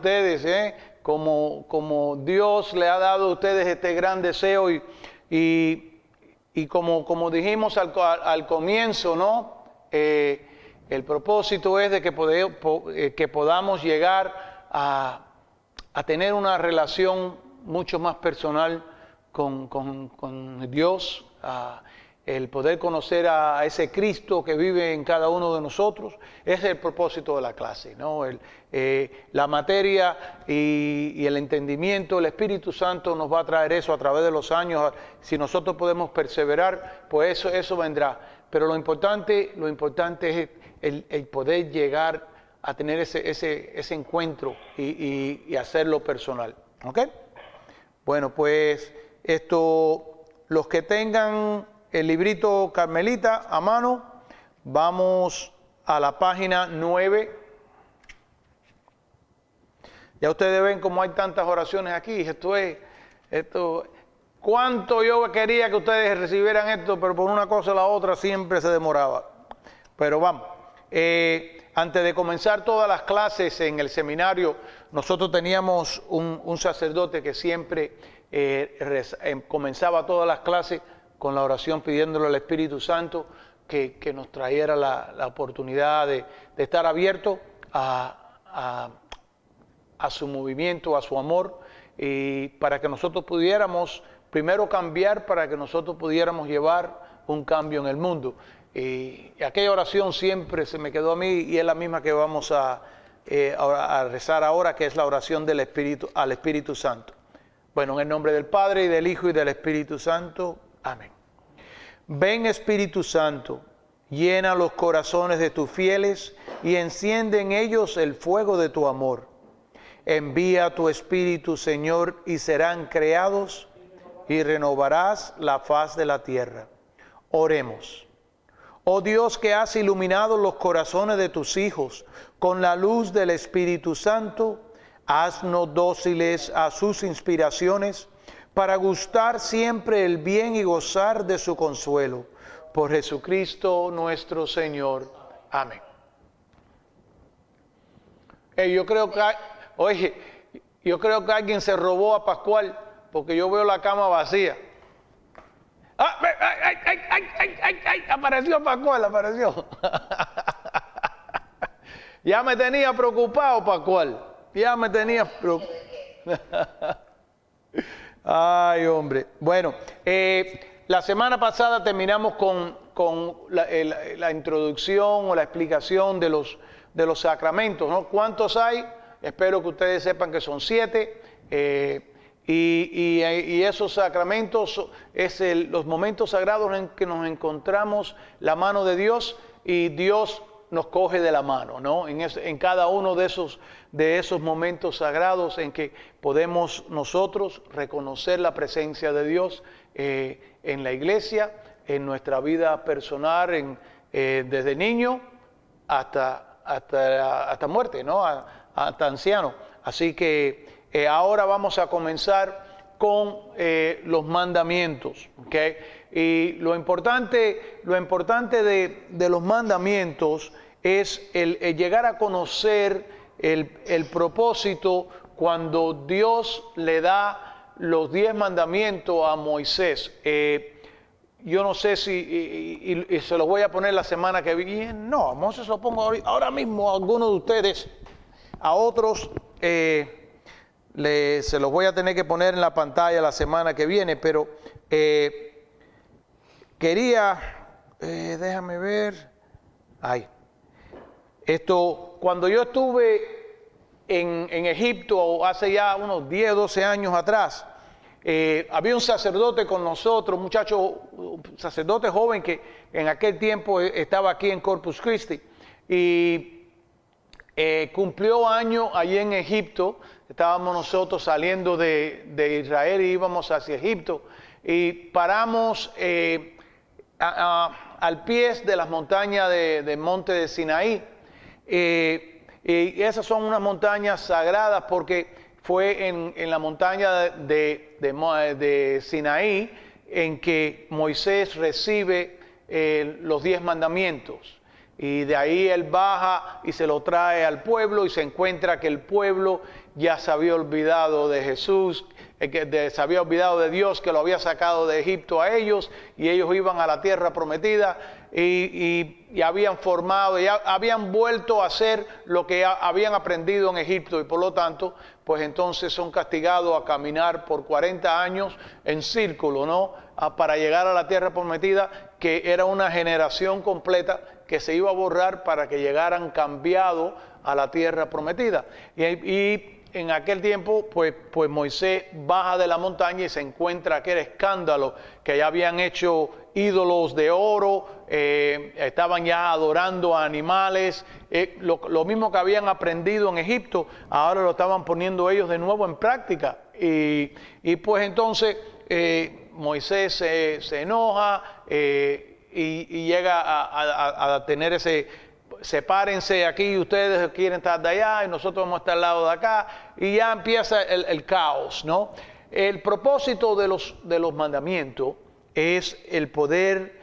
ustedes, como Dios le ha dado a ustedes este gran deseo y como dijimos al comienzo, ¿no? El propósito es de que podamos llegar a tener una relación mucho más personal con Dios, el poder conocer a ese Cristo que vive en cada uno de nosotros. Ese es el propósito de la clase, ¿no? La materia y el entendimiento, el Espíritu Santo nos va a traer eso a través de los años. Si nosotros podemos perseverar, pues eso vendrá. Pero lo importante es el poder llegar a tener ese encuentro y hacerlo personal. ¿Ok? Bueno, pues los que tengan el librito Carmelita a mano, vamos a la página 9. Ya ustedes ven cómo hay tantas oraciones aquí. Cuánto yo quería que ustedes recibieran esto, pero por una cosa o la otra siempre se demoraba. Pero vamos. Antes de comenzar todas las clases en el seminario, nosotros teníamos un sacerdote que siempre comenzaba todas las clases con la oración pidiéndole al Espíritu Santo que nos trajera la oportunidad de estar abiertos a su movimiento, a su amor, y para que nosotros pudiéramos primero cambiar, para que nosotros pudiéramos llevar un cambio en el mundo. Y aquella oración siempre se me quedó a mí y es la misma que vamos a rezar ahora, que es la oración del Espíritu al Espíritu Santo. Bueno, en el nombre del Padre, y del Hijo, y del Espíritu Santo. Amén. Ven, Espíritu Santo, llena los corazones de tus fieles y enciende en ellos el fuego de tu amor. Envía tu Espíritu, Señor, y serán creados y renovarás la faz de la tierra. Oremos. Oh Dios, que has iluminado los corazones de tus hijos con la luz del Espíritu Santo, haznos dóciles a sus inspiraciones para gustar siempre el bien y gozar de su consuelo. Por Jesucristo nuestro Señor. Amén. Yo creo que alguien se robó a Pascual, porque yo veo la cama vacía. Apareció Pascual, apareció. Ya me tenía preocupado, Pascual. Ya me tenía preocupado. Ay, hombre. Bueno, la semana pasada terminamos con la introducción o la explicación de los sacramentos, ¿no? ¿Cuántos hay? Espero que ustedes sepan que son 7. Y esos sacramentos es los momentos sagrados en que nos encontramos la mano de Dios y Dios nos coge de la mano, ¿no? En cada uno de esos momentos sagrados en que podemos nosotros reconocer la presencia de Dios en la iglesia, en nuestra vida personal, desde niño hasta muerte, ¿no? Hasta anciano. Así que ahora vamos a comenzar con los mandamientos, ¿okay? Y lo importante de los mandamientos es el llegar a conocer el propósito cuando Dios le da los 10 mandamientos a Moisés. Yo no sé si, y se los voy a poner la semana que viene. No, Moisés se lo pongo ahora mismo a algunos de ustedes, a otros se los voy a tener que poner en la pantalla la semana que viene, pero déjame ver. Cuando yo estuve en Egipto hace ya unos 10, 12 años atrás, había un sacerdote con nosotros, un sacerdote joven que en aquel tiempo estaba aquí en Corpus Christi y cumplió año allí en Egipto. Estábamos nosotros saliendo de Israel y íbamos hacia Egipto y paramos al pie de las montañas del monte de Sinaí. Y esas son unas montañas sagradas porque fue en la montaña de Sinaí en que Moisés recibe los 10 mandamientos. Y de ahí él baja y se lo trae al pueblo y se encuentra que el pueblo ya se había olvidado de Jesús, se había olvidado de Dios que lo había sacado de Egipto a ellos, y ellos iban a la tierra prometida y habían formado, ya habían vuelto a hacer lo que habían aprendido en Egipto, y por lo tanto, pues entonces son castigados a caminar por 40 años en círculo, ¿no? Para llegar a la tierra prometida, que era una generación completa que se iba a borrar para que llegaran cambiados a la tierra prometida. Y en aquel tiempo, pues Moisés baja de la montaña y se encuentra aquel escándalo, que ya habían hecho ídolos de oro, estaban ya adorando a animales, lo mismo que habían aprendido en Egipto, ahora lo estaban poniendo ellos de nuevo en práctica. Y pues entonces Moisés se enoja y llega a tener ese: sepárense aquí, ustedes quieren estar de allá y nosotros vamos a estar al lado de acá, y ya empieza el caos, ¿no? El propósito de los mandamientos es el poder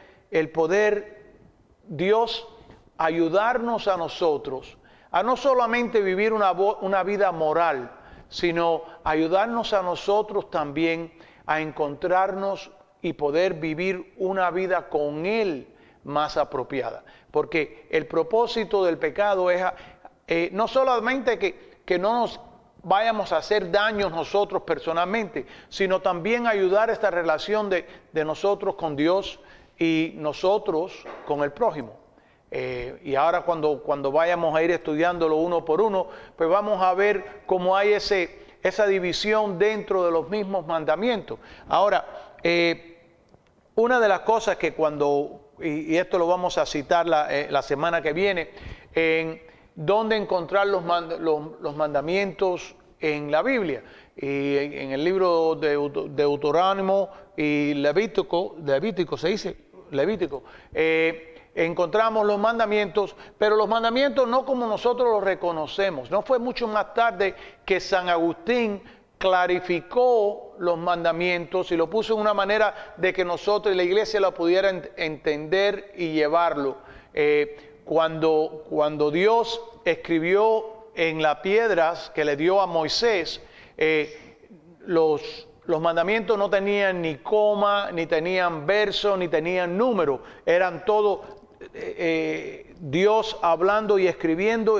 Dios ayudarnos a nosotros a no solamente vivir una vida moral, sino ayudarnos a nosotros también a encontrarnos y poder vivir una vida con Él más apropiada. Porque el propósito del pecado es no solamente que no nos vayamos a hacer daño nosotros personalmente, sino también ayudar esta relación de nosotros con Dios y nosotros con el prójimo. Y ahora cuando vayamos a ir estudiándolo uno por uno, pues vamos a ver cómo hay esa división dentro de los mismos mandamientos. Ahora, una de las cosas que y esto lo vamos a citar la semana que viene, en dónde encontrar los mandamientos en la Biblia. Y en el libro de Deuteronomio y Levítico se dice, Levítico, encontramos los mandamientos, pero los mandamientos no como nosotros los reconocemos. No fue mucho más tarde que San Agustín clarificó los mandamientos y lo puso en una manera de que nosotros y la iglesia lo pudiera entender y llevarlo. Cuando Dios escribió en las piedras que le dio a Moisés, los mandamientos no tenían ni coma, ni tenían verso, ni tenían número, eran todo Dios hablando y escribiendo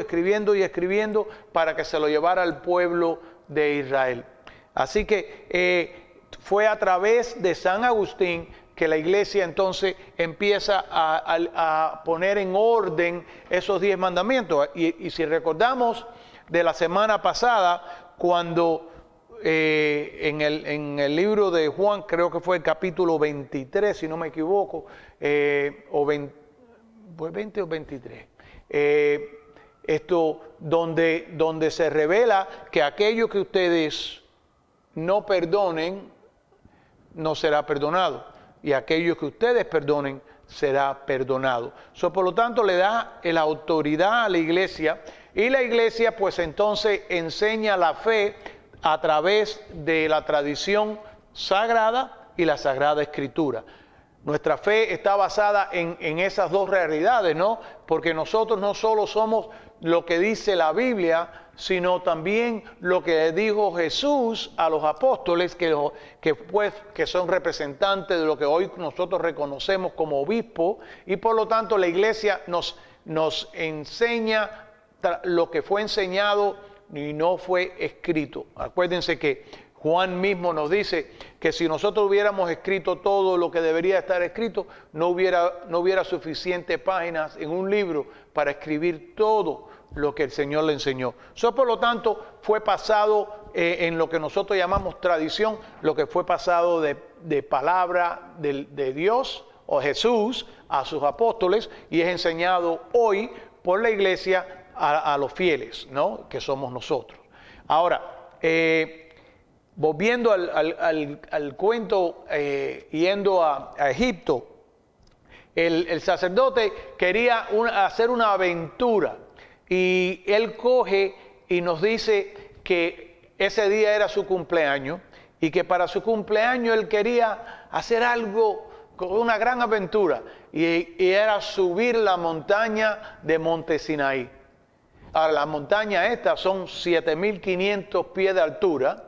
para que se lo llevara al pueblo de Israel. Así que fue a través de San Agustín que la iglesia entonces empieza a poner en orden esos 10 mandamientos. Y si recordamos de la semana pasada, cuando en el libro de Juan, creo que fue el capítulo 23, si no me equivoco, o 20 o 23, donde se revela que aquello que ustedes no perdonen, no será perdonado, y aquello que ustedes perdonen, será perdonado. Por lo tanto, le da la autoridad a la iglesia, y la iglesia pues entonces enseña la fe a través de la tradición sagrada y la Sagrada Escritura. Nuestra fe está basada en esas dos realidades, ¿no? Porque nosotros no solo somos lo que dice la Biblia, sino también lo que dijo Jesús a los apóstoles, que son representantes de lo que hoy nosotros reconocemos como obispo, y por lo tanto la iglesia nos enseña lo que fue enseñado y no fue escrito. Acuérdense que Juan mismo nos dice que si nosotros hubiéramos escrito todo lo que debería estar escrito, no hubiera suficientes páginas en un libro para escribir todo lo que el Señor le enseñó. Por lo tanto, fue pasado en lo que nosotros llamamos tradición, lo que fue pasado de palabra de Dios o Jesús a sus apóstoles, y es enseñado hoy por la iglesia a los fieles, ¿no? Que somos nosotros. Ahora, volviendo al cuento, yendo a Egipto, el sacerdote quería hacer una aventura, y él coge y nos dice que ese día era su cumpleaños, y que para su cumpleaños él quería hacer algo, una gran aventura, y era subir la montaña de Monte Sinaí. Ahora, la montaña esta son 7.500 pies de altura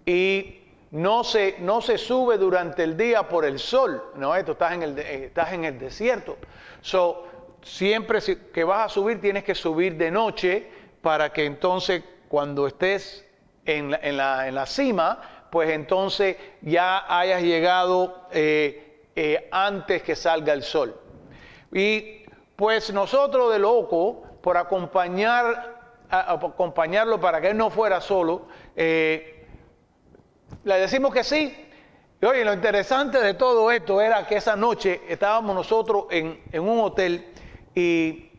y no se sube durante el día por el sol, ¿no? Estás en el desierto. So, siempre que vas a subir tienes que subir de noche para que entonces cuando estés en la cima, pues entonces ya hayas llegado antes que salga el sol. Y pues nosotros de loco, por acompañarlo para que él no fuera solo, le decimos que sí. Y oye, lo interesante de todo esto era que esa noche estábamos nosotros en un hotel y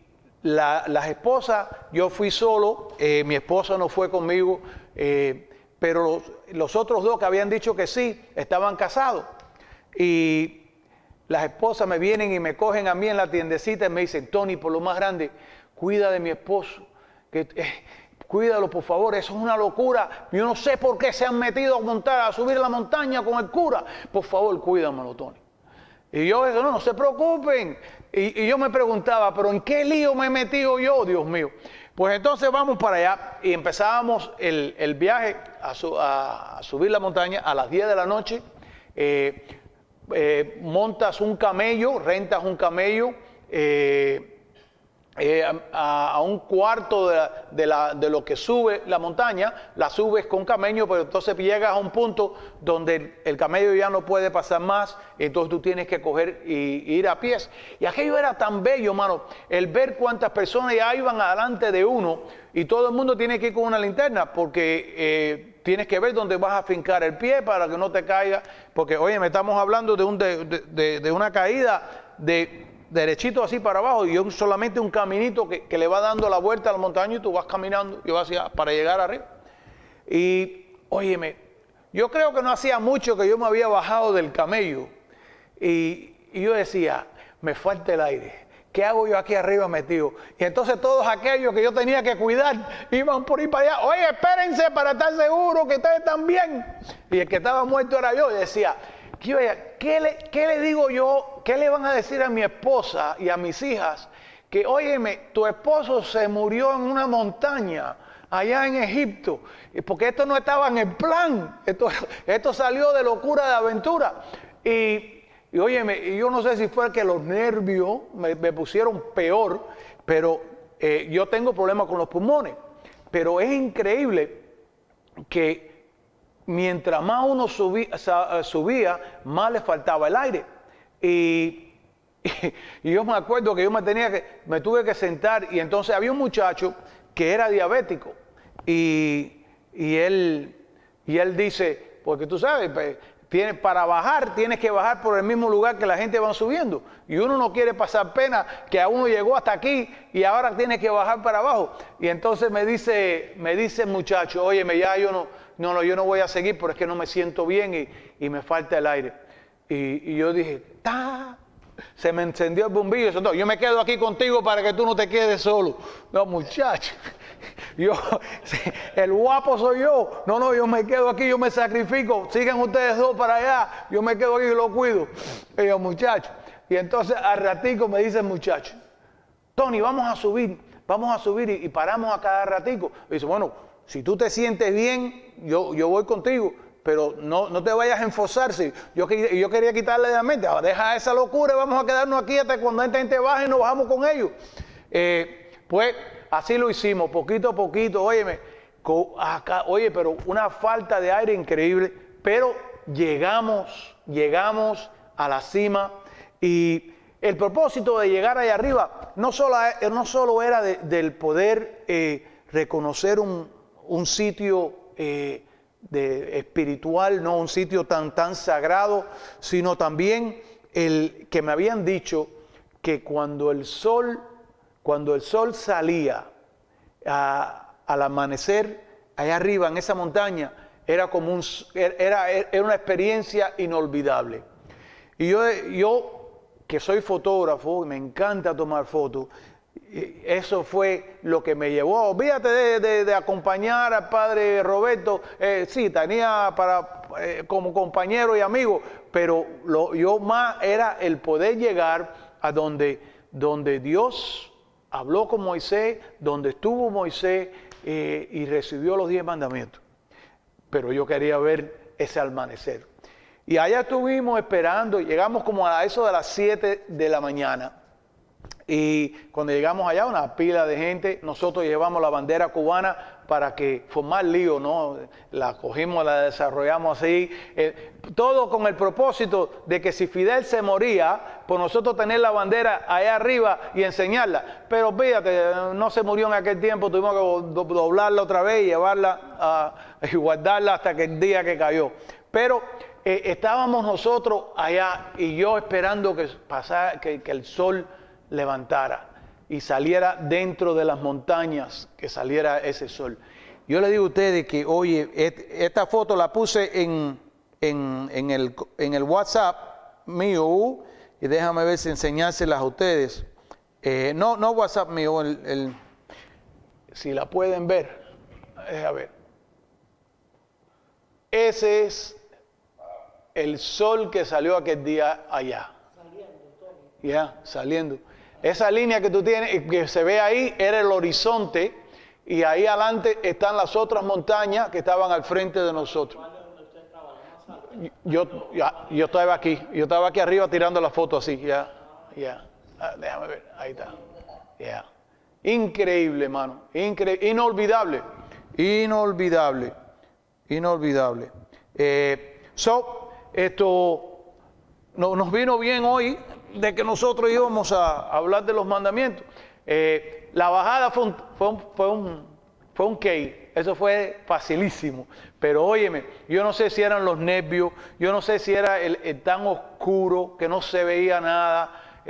las esposas, yo fui solo, mi esposa no fue conmigo, pero los otros dos que habían dicho que sí, estaban casados. Y las esposas me vienen y me cogen a mí en la tiendecita y me dicen, Tony, por lo más grande, cuida de mi esposo, cuídalo por favor, eso es una locura, yo no sé por qué se han metido a subir la montaña con el cura, por favor, cuídamelo, Tony. Y yo eso, no se preocupen. Y yo me preguntaba, pero ¿en qué lío me he metido yo, Dios mío? Pues entonces vamos para allá y empezábamos el viaje a subir la montaña a las 10 de la noche. Montas un camello, rentas un camello a un cuarto de lo que sube la montaña, la subes con camello, pero entonces llegas a un punto donde el camello ya no puede pasar más, entonces tú tienes que coger y ir a pies. Y aquello era tan bello, hermano, el ver cuántas personas ya iban adelante de uno y todo el mundo tiene que ir con una linterna porque tienes que ver dónde vas a fincar el pie para que no te caiga, porque oye, me estamos hablando de una caída derechito así para abajo y solamente un caminito que le va dando la vuelta a la montaña y tú vas caminando y vas para llegar arriba. Y óyeme, yo creo que no hacía mucho que yo me había bajado del camello y yo decía, me falta el aire. ¿Qué hago yo aquí arriba metido? Y entonces todos aquellos que yo tenía que cuidar iban por ir para allá. Oye, espérense para estar seguros que ustedes están bien. Y el que estaba muerto era yo. Y decía, ¿qué le digo yo? ¿Qué le van a decir a mi esposa y a mis hijas? Que, óyeme, tu esposo se murió en una montaña allá en Egipto. Porque esto no estaba en el plan. Esto salió de locura, de aventura. Y óyeme, yo no sé si fue que los nervios me pusieron peor, pero yo tengo problemas con los pulmones. Pero es increíble que mientras más uno subía, más le faltaba el aire. Y yo me acuerdo que me tuve que sentar y entonces había un muchacho que era diabético y él dice, porque tú sabes, para bajar tienes que bajar por el mismo lugar que la gente va subiendo y uno no quiere pasar pena que a uno llegó hasta aquí y ahora tiene que bajar para abajo. Y entonces me dice el muchacho, óyeme, ya yo no voy a seguir porque es que no me siento bien y me falta el aire. Y yo dije, se me encendió el bombillo. Yo me quedo aquí contigo para que tú no te quedes solo. No, muchacho. El guapo soy yo. No, yo me quedo aquí, yo me sacrifico. Sigan ustedes dos para allá. Yo me quedo aquí y lo cuido. Y yo, muchacho. Y entonces al ratico me dice el muchacho, Tony, vamos a subir y paramos a cada ratico. Y dice, bueno, si tú te sientes bien, yo voy contigo. Pero no te vayas a enforzarse. Yo quería quitarle de la mente. Deja esa locura y vamos a quedarnos aquí hasta cuando esta gente baje y nos bajamos con ellos. Pues así lo hicimos, poquito a poquito. Óyeme, pero una falta de aire increíble. Pero llegamos a la cima y el propósito de llegar allá arriba no solo era del poder reconocer un sitio espiritual, no un sitio tan sagrado, sino también el que me habían dicho que cuando el sol salía al amanecer allá arriba en esa montaña era era una experiencia inolvidable. Y yo que soy fotógrafo, me encanta tomar fotos. Eso fue lo que me llevó. Olvídate de acompañar al padre Roberto. Sí, tenía como compañero y amigo, pero yo más era el poder llegar a donde Dios habló con Moisés, donde estuvo Moisés y recibió los 10 mandamientos. Pero yo quería ver ese amanecer. Y allá estuvimos esperando, llegamos como a eso de las 7 de la mañana. Y cuando llegamos allá, una pila de gente, nosotros llevamos la bandera cubana para que formar lío, ¿no? La cogimos, la desarrollamos así, todo con el propósito de que si Fidel se moría, pues nosotros tener la bandera allá arriba y enseñarla. Pero fíjate, no se murió en aquel tiempo, tuvimos que doblarla otra vez y llevarla y guardarla hasta que el día que cayó. Pero estábamos nosotros allá y yo esperando que pasara, que el sol levantara y saliera dentro de las montañas, que saliera ese sol. Yo le digo a ustedes que, oye, esta foto la puse en el WhatsApp mío, y déjame ver si enseñárselas a ustedes. No WhatsApp mío, si la pueden ver, a ver. Ese es el sol que salió aquel día allá. Ya, saliendo. Esa línea que tú tienes, que se ve ahí, era el horizonte, y ahí adelante están las otras montañas que estaban al frente de nosotros. Yo estaba aquí arriba tirando la foto así, déjame ver, ahí está. Increíble, hermano, inolvidable. Esto nos vino bien hoy de que nosotros íbamos a hablar de los mandamientos. La bajada fue un key, eso fue facilísimo. Pero óyeme, yo no sé si eran los nervios, yo no sé si era el tan oscuro que no se veía nada,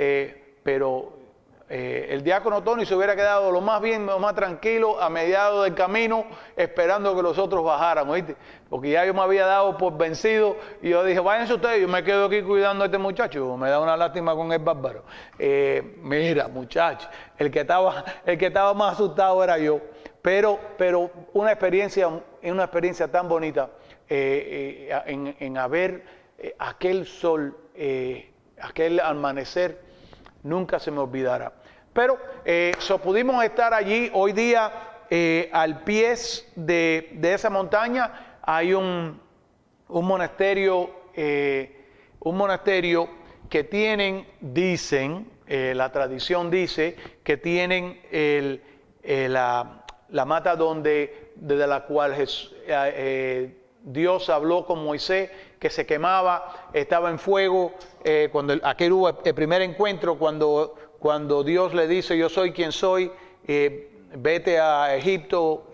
pero el diácono Tony se hubiera quedado lo más bien, lo más tranquilo a mediados del camino, esperando que los otros bajaran, ¿oíste? Porque ya yo me había dado por vencido y yo dije, váyanse ustedes, yo me quedo aquí cuidando a este muchacho, me da una lástima con el bárbaro. Mira, muchacho, el que estaba más asustado era yo, pero una experiencia tan bonita en haber aquel sol, aquel amanecer, nunca se me olvidará. Pero pudimos estar allí hoy día al pie de esa montaña. Hay un monasterio que tienen, dicen, la tradición dice que tienen la mata desde la cual Dios habló con Moisés, que se quemaba, estaba en fuego. Cuando aquel hubo el primer encuentro, cuando Dios le dice, yo soy quien soy, vete a Egipto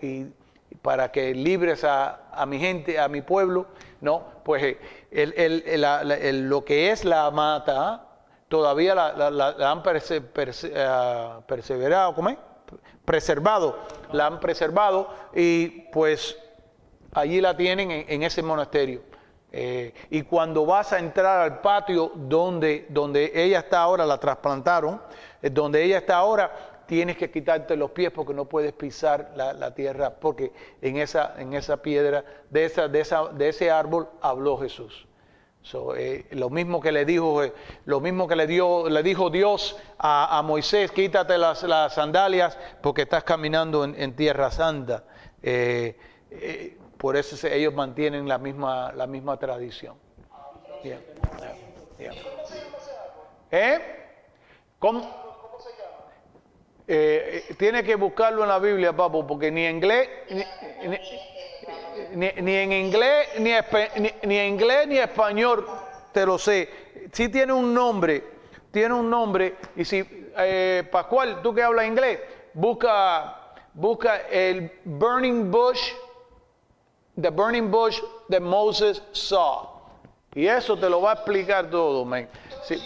para que libres a mi gente, a mi pueblo, ¿no? Pues lo que es la mata, todavía la han perseverado, ¿cómo es? Preservado, la han preservado, y pues allí la tienen en ese monasterio. Y cuando vas a entrar al patio donde ella está ahora, la trasplantaron, donde ella está ahora, tienes que quitarte los pies porque no puedes pisar la tierra, porque en esa piedra, de ese árbol habló Jesús. Lo mismo que le dijo Dios a Moisés, quítate las sandalias porque estás caminando en tierra santa. Por eso ellos mantienen la misma tradición. Yeah. ¿Cómo se llama? Tiene que buscarlo en la Biblia, papo, porque ni inglés, ni en inglés, ni en español te lo sé. Sí tiene un nombre, y si, Pascual, tú que hablas inglés, busca el burning bush, the burning bush that Moses saw. Y eso te lo va a explicar todo, man. Sí.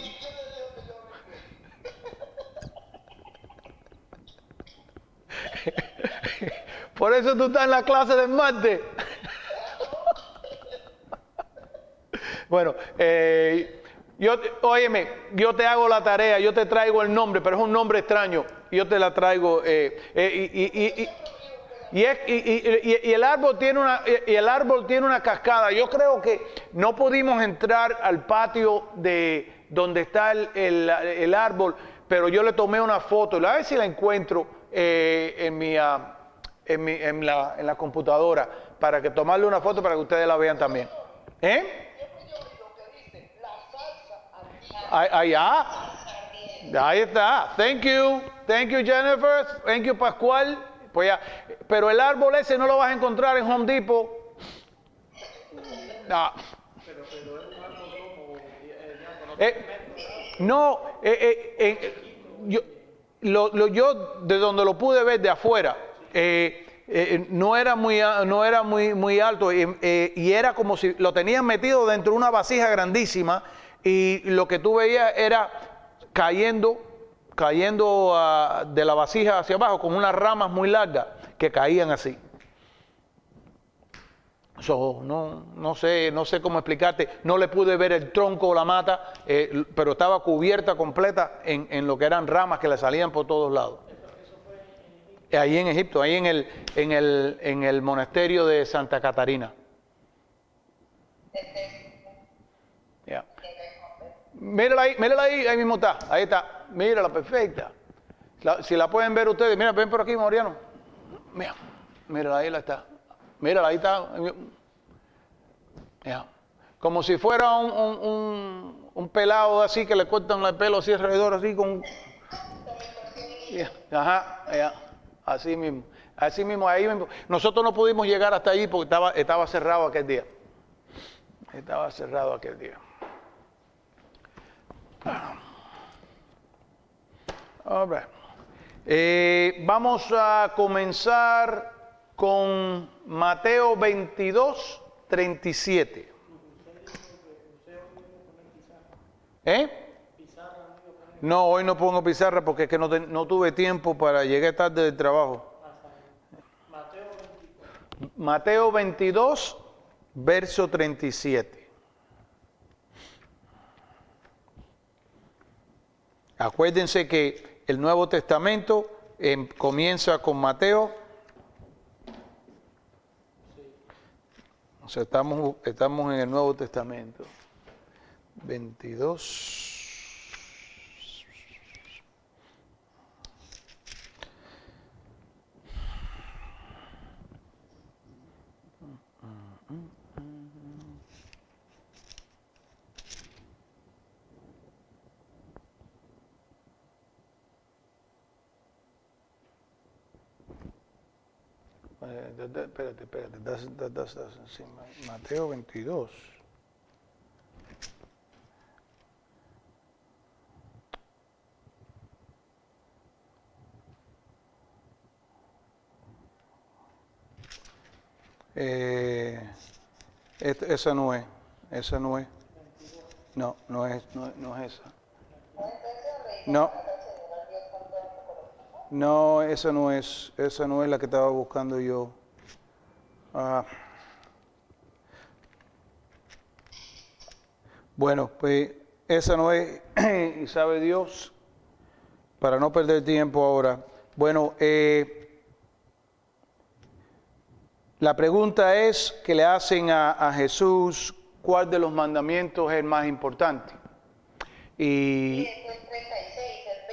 Por eso tú estás en la clase del martes. Bueno, óyeme, yo te hago la tarea, yo te traigo el nombre, pero es un nombre extraño. Yo te la traigo. Y el árbol tiene una cascada. Yo creo que no pudimos entrar al patio de donde está el árbol, pero yo le tomé una foto, a ver si la encuentro en la computadora, para que tomarle una foto para que ustedes la vean también. Ahí está. Thank you Jennifer, thank you Pascual. Pues ya, pero el árbol ese no lo vas a encontrar en Home Depot. No. Yo de donde lo pude ver de afuera, no era muy alto y era como si lo tenían metido dentro de una vasija grandísima y lo que tú veías era cayendo de la vasija hacia abajo con unas ramas muy largas que caían así. No sé cómo explicarte, no le pude ver el tronco o la mata, pero estaba cubierta completa en lo que eran ramas que le salían por todos lados. ¿Eso fue ahí en Egipto, ahí en el monasterio de Santa Catarina? Yeah. Mírala ahí mismo está, ahí está, mírala, perfecta. Si la pueden ver ustedes, mira, ven por aquí, Mariano. Mírala, ahí la está. Mírala, ahí está. Yeah. Como si fuera un pelado así que le cortan el pelo así alrededor, así con... Yeah. Ajá, yeah. Así mismo, ahí mismo. Nosotros no pudimos llegar hasta allí porque estaba cerrado aquel día. Estaba cerrado aquel día. All right. Vamos a comenzar con Mateo 22, 37. No, hoy no pongo pizarra porque es que no tuve tiempo para llegar tarde del trabajo. Mateo 22, verso 37. Acuérdense que el Nuevo Testamento comienza con Mateo. O sea, estamos en el Nuevo Testamento. 22. Espérate. Sí, Mateo 22. Esa no es. No es esa. No, esa no es la que estaba buscando yo. Bueno, pues esa no es, y sabe Dios, para no perder tiempo ahora. Bueno, la pregunta es que le hacen a Jesús, ¿cuál de los mandamientos es el más importante? Y... Eso es 36, el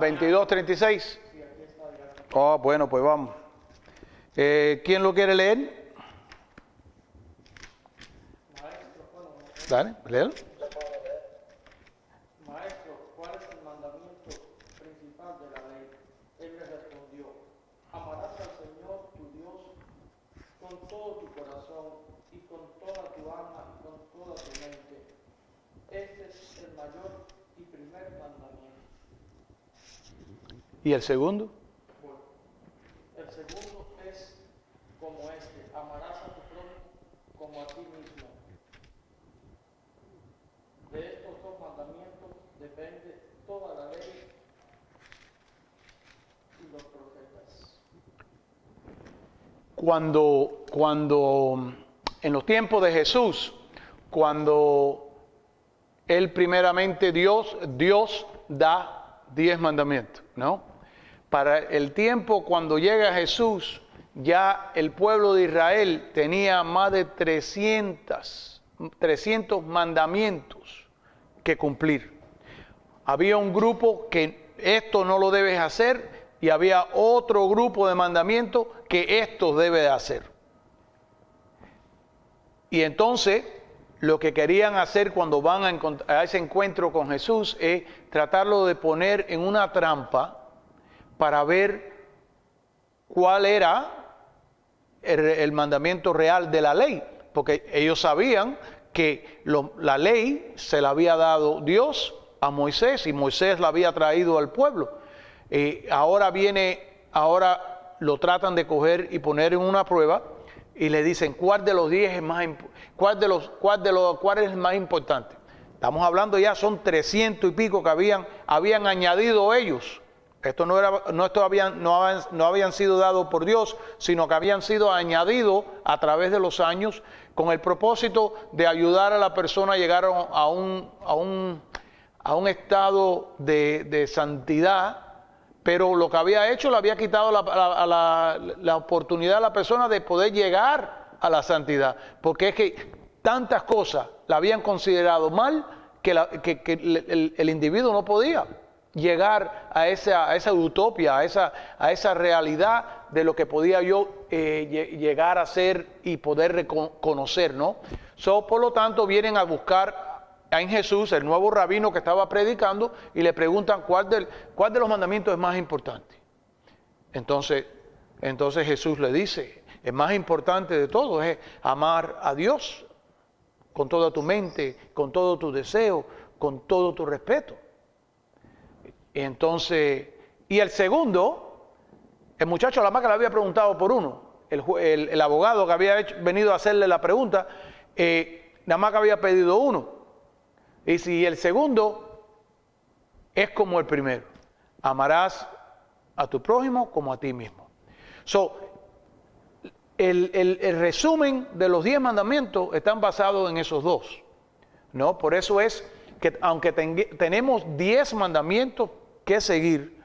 22, 36. 22:36. Oh, bueno, pues vamos. ¿Quién lo quiere leer? Dale, léelo. Maestro, ¿cuál es el mandamiento principal de la ley? Él le respondió, amarás al Señor tu Dios con todo tu corazón y con toda tu alma y con toda tu mente. Este es el mayor y primer mandamiento. ¿Y el segundo? Bueno, el segundo es como este, amarás a tu prójimo como a ti mismo. De estos dos mandamientos depende toda la ley y los profetas. Cuando en los tiempos de Jesús, cuando él primeramente Dios da 10 mandamientos, ¿no? Para el tiempo cuando llega Jesús, ya el pueblo de Israel tenía más de 300 mandamientos que cumplir. Había un grupo que esto no lo debes hacer y había otro grupo de mandamientos que esto debe de hacer. Y entonces lo que querían hacer cuando van a ese encuentro con Jesús es tratarlo de poner en una trampa para ver cuál era el mandamiento real de la ley, porque ellos sabían que la ley se la había dado Dios a Moisés y Moisés la había traído al pueblo. Ahora lo tratan de coger y poner en una prueba y le dicen cuál de los 10 es más cuál es el más importante. Estamos hablando ya, son 300 y pico que habían añadido ellos. Esto no habían sido dados por Dios, sino que habían sido añadidos a través de los años con el propósito de ayudar a la persona a llegar a un estado de santidad, pero lo que había hecho le había quitado la oportunidad a la persona de poder llegar a la santidad, porque es que tantas cosas la habían considerado mal que el individuo no podía llegar a esa utopía, a esa realidad de lo que podía yo llegar a ser y poder reconocer, ¿no? Por lo tanto, vienen a buscar en Jesús, el nuevo rabino que estaba predicando, y le preguntan cuál de los mandamientos es más importante. Entonces Jesús le dice, el más importante de todo es amar a Dios con toda tu mente, con todo tu deseo, con todo tu respeto. Entonces, y el segundo, el muchacho la más que le había preguntado por uno, el abogado que había venido a hacerle la pregunta, nada más que había pedido uno. Y si el segundo es como el primero, amarás a tu prójimo como a ti mismo. El resumen de los 10 mandamientos están basados en esos dos, ¿no? Por eso es que aunque tenemos 10 mandamientos que seguir,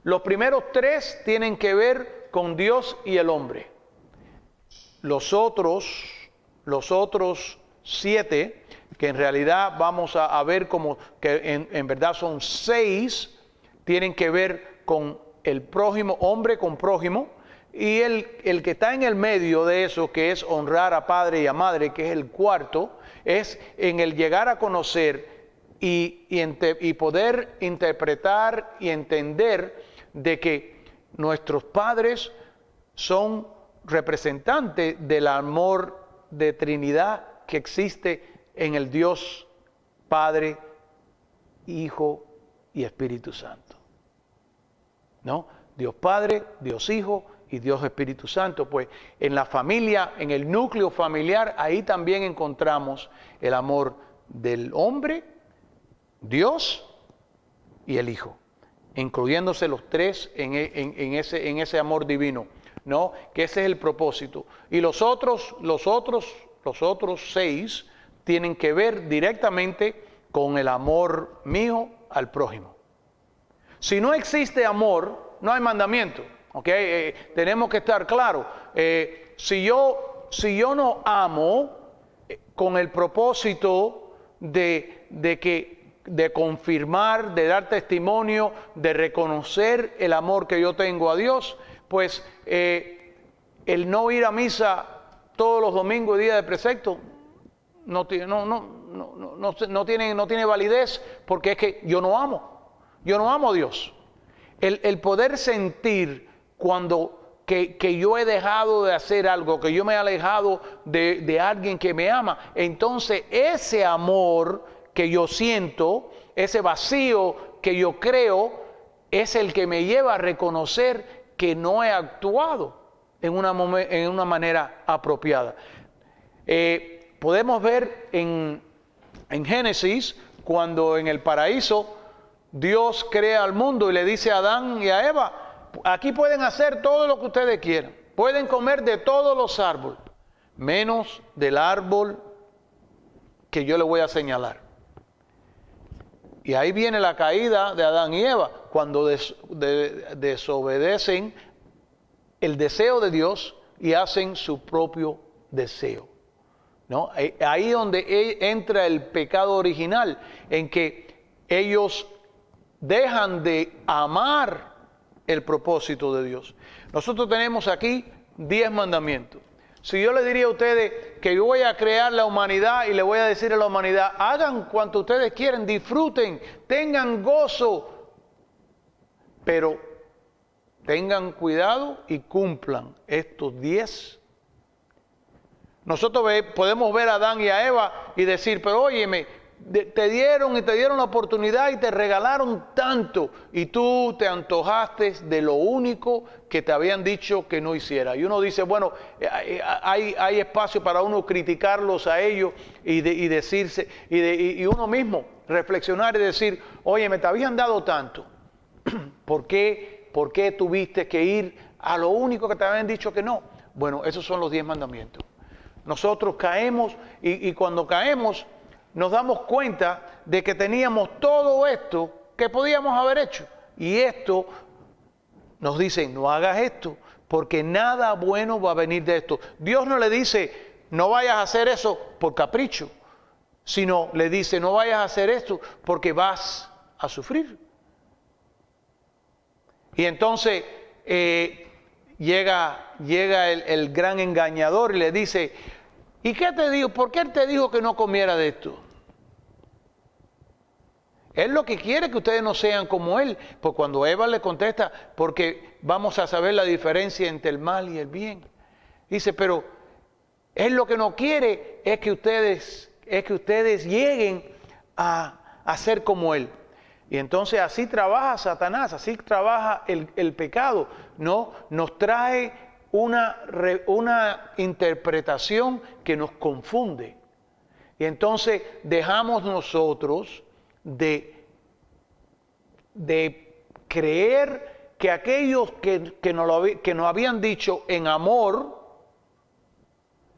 los primeros 3 tienen que ver con Dios y el hombre. Los otros 7, que en realidad vamos a ver como que en verdad son 6, tienen que ver con el prójimo, hombre con prójimo, y el que está en el medio de eso, que es honrar a padre y a madre, que es el cuarto, es en el llegar a conocer y poder interpretar y entender de que nuestros padres son representantes del amor de Trinidad que existe en el Dios Padre, Hijo y Espíritu Santo. ¿No? Dios Padre, Dios Hijo y Dios Espíritu Santo. Pues en la familia, en el núcleo familiar, ahí también encontramos el amor del hombre, Dios y el Hijo, incluyéndose los 3 en ese amor divino, ¿no? Que ese es el propósito. Y los otros 6 tienen que ver directamente con el amor mío al prójimo. Si no existe amor, no hay mandamiento, ¿ok? Tenemos que estar claros. Si yo no amo con el propósito de confirmar, de dar testimonio, de reconocer el amor que yo tengo a Dios, pues el no ir a misa todos los domingos y días de precepto no tiene validez, porque es que yo no amo a Dios. El poder sentir cuando que yo he dejado de hacer algo, que yo me he alejado de alguien que me ama, entonces ese amor que yo siento, ese vacío que yo creo, es el que me lleva a reconocer que no he actuado en una manera apropiada. Podemos ver en Génesis, cuando en el paraíso Dios crea al mundo y le dice a Adán y a Eva, aquí pueden hacer todo lo que ustedes quieran, pueden comer de todos los árboles, menos del árbol que yo les voy a señalar. Y ahí viene la caída de Adán y Eva, cuando desobedecen el deseo de Dios y hacen su propio deseo, ¿no? Ahí donde entra el pecado original, en que ellos dejan de amar el propósito de Dios. Nosotros tenemos aquí 10 mandamientos. Si yo le diría a ustedes que yo voy a crear la humanidad y le voy a decir a la humanidad, hagan cuanto ustedes quieren, disfruten, tengan gozo, pero tengan cuidado y cumplan estos 10. Nosotros podemos ver a Adán y a Eva y decir, pero óyeme, te dieron la oportunidad y te regalaron tanto y tú te antojaste de lo único que te habían dicho que no hiciera. Y uno dice, bueno, hay espacio para uno criticarlos a ellos y decirse, y uno mismo reflexionar y decir, oye, me te habían dado tanto, ¿por qué tuviste que ir a lo único que te habían dicho que no? Bueno, esos son los 10 mandamientos. Nosotros caemos y cuando caemos nos damos cuenta de que teníamos todo esto que podíamos haber hecho. Y esto nos dice, no hagas esto, porque nada bueno va a venir de esto. Dios no le dice, no vayas a hacer eso por capricho, sino le dice, no vayas a hacer esto porque vas a sufrir. Y entonces llega el gran engañador y le dice, ¿y qué te dijo? ¿Por qué él te dijo que no comiera de esto? Él lo que quiere es que ustedes no sean como él. Pues cuando Eva le contesta, porque vamos a saber la diferencia entre el mal y el bien. Dice, pero él lo que no quiere es que ustedes lleguen a ser como él. Y entonces así trabaja Satanás, así trabaja el pecado, ¿no? Nos trae una interpretación que nos confunde. Y entonces dejamos nosotros de creer que aquellos que nos habían dicho en amor,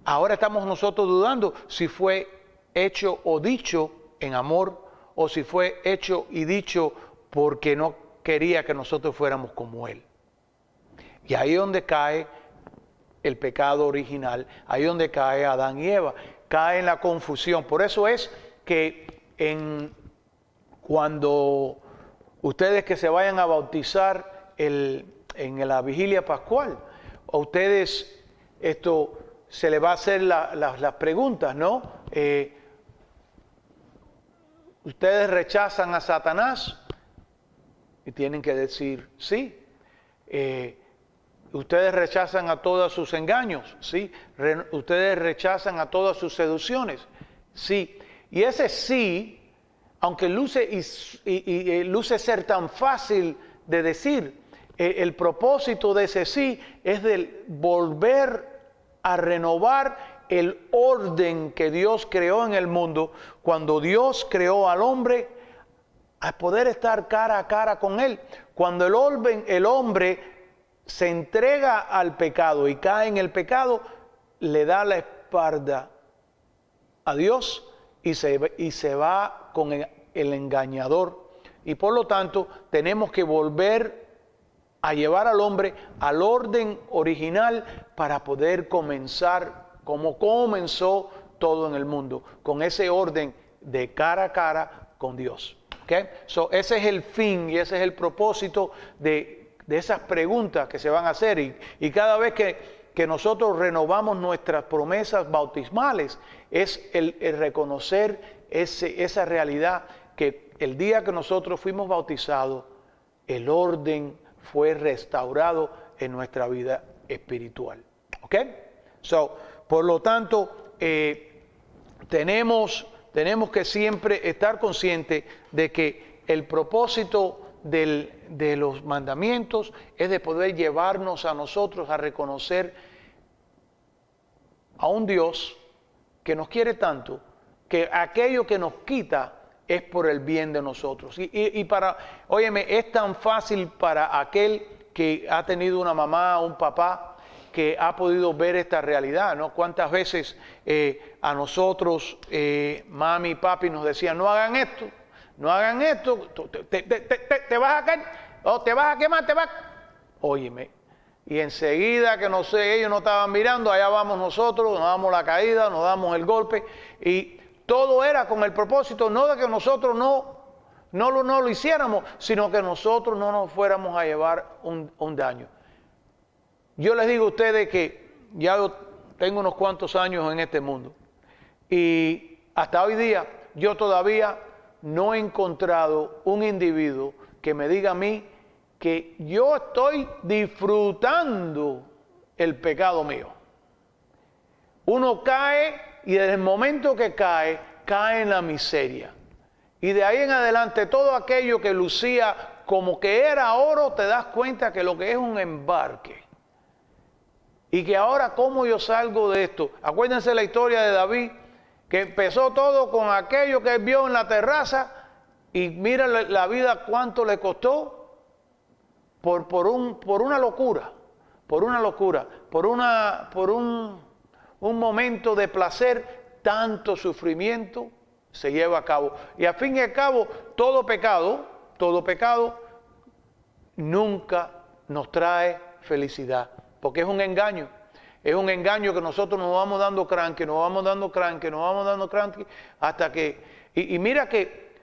ahora estamos nosotros dudando si fue hecho o dicho en amor o si fue hecho y dicho porque no quería que nosotros fuéramos como Él. Y ahí es donde cae el pecado original, ahí es donde cae Adán y Eva, cae en la confusión. Por eso es que cuando ustedes que se vayan a bautizar en la vigilia pascual, a ustedes se les va a hacer las preguntas, ¿no? Ustedes rechazan a Satanás y tienen que decir sí. Ustedes rechazan a todos sus engaños, sí. Ustedes rechazan a todas sus seducciones, sí. Y ese sí, aunque luce ser tan fácil de decir, el propósito de ese sí es de volver a renovar el orden que Dios creó en el mundo cuando Dios creó al hombre, a poder estar cara a cara con Él. Cuando el hombre se entrega al pecado y cae en el pecado, le da la espalda a Dios y se va con el engañador. Y por lo tanto tenemos que volver a llevar al hombre al orden original para poder comenzar como comenzó todo en el mundo, con ese orden de cara a cara con Dios. ¿Okay? Ese es el fin y ese es el propósito de esas preguntas que se van a hacer. Y cada vez que nosotros renovamos nuestras promesas bautismales, es el reconocer esa realidad que el día que nosotros fuimos bautizados, el orden fue restaurado en nuestra vida espiritual. ¿Ok? Por lo tanto, tenemos que siempre estar conscientes de que el propósito de los mandamientos es de poder llevarnos a nosotros a reconocer a un Dios que nos quiere tanto, que aquello que nos quita es por el bien de nosotros. Óyeme, es tan fácil para aquel que ha tenido una mamá o un papá que ha podido ver esta realidad, ¿no? Cuántas veces a nosotros, mami y papi nos decían, no hagan esto, te vas a caer, o te vas a quemar, Óyeme, y enseguida que no sé, ellos no estaban mirando, allá vamos nosotros, nos damos la caída, nos damos el golpe, y todo era con el propósito, no de que nosotros no lo hiciéramos, sino que nosotros no nos fuéramos a llevar un daño. Yo les digo a ustedes que ya yo tengo unos cuantos años en este mundo y hasta hoy día yo todavía no he encontrado un individuo que me diga a mí que yo estoy disfrutando el pecado mío. Uno cae y desde el momento que cae en la miseria. Y de ahí en adelante todo aquello que lucía como que era oro, te das cuenta que lo que es un embarque. Y que ahora, ¿cómo yo salgo de esto? Acuérdense la historia de David, que empezó todo con aquello que él vio en la terraza y mira la vida cuánto le costó por una locura, por un momento de placer, tanto sufrimiento se lleva a cabo. Y al fin y al cabo, todo pecado nunca nos trae felicidad. Porque es un engaño que nosotros nos vamos dando cranque, hasta que, y mira que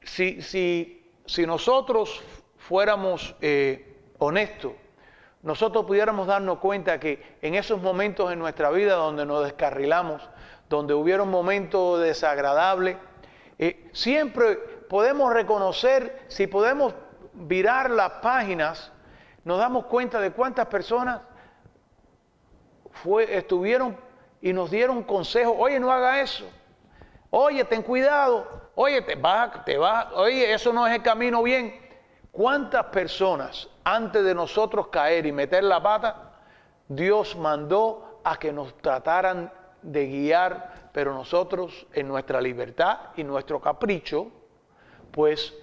si nosotros fuéramos honestos, nosotros pudiéramos darnos cuenta que en esos momentos en nuestra vida donde nos descarrilamos, donde hubieron momentos desagradables, siempre podemos reconocer, si podemos virar las páginas, nos damos cuenta de cuántas personas estuvieron y nos dieron consejos. Oye, no haga eso. Oye, ten cuidado. Oye, oye, eso no es el camino bien. ¿Cuántas personas antes de nosotros caer y meter la pata, Dios mandó a que nos trataran de guiar, pero nosotros en nuestra libertad y nuestro capricho, pues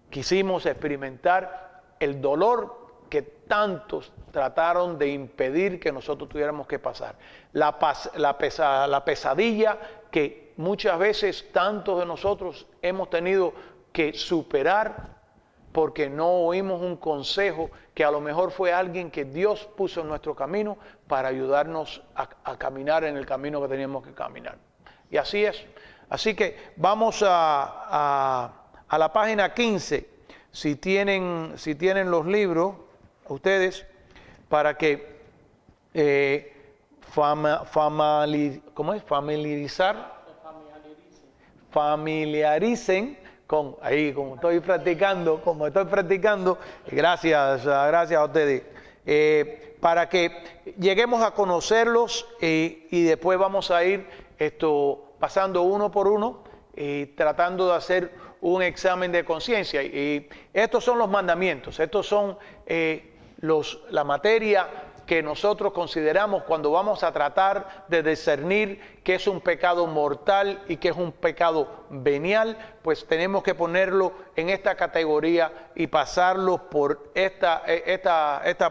quisimos experimentar el dolor que tantos trataron de impedir que nosotros tuviéramos que pasar. La pesadilla que muchas veces tantos de nosotros hemos tenido que superar porque no oímos un consejo que a lo mejor fue alguien que Dios puso en nuestro camino para ayudarnos a caminar en el camino que teníamos que caminar. Y así es. Así que vamos a la página 15, si tienen los libros, ustedes, para que familiaricen con, ahí como estoy practicando, gracias a ustedes, para que lleguemos a conocerlos y después vamos a ir pasando uno por uno y tratando de hacer un examen de conciencia. Y estos son los mandamientos, estos son la materia que nosotros consideramos cuando vamos a tratar de discernir qué es un pecado mortal y qué es un pecado venial, pues tenemos que ponerlo en esta categoría y pasarlo por esta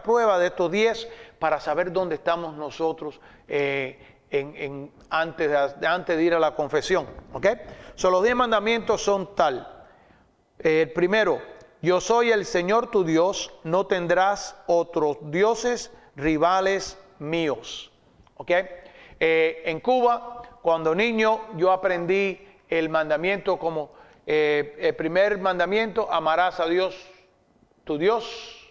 prueba de estos 10 para saber dónde estamos nosotros antes de ir a la confesión. ¿Ok? Los 10 mandamientos son tal. El primero: yo soy el Señor tu Dios, no tendrás otros dioses rivales míos. ¿Ok? En Cuba, cuando niño, yo aprendí el mandamiento como el primer mandamiento: amarás a Dios, tu Dios,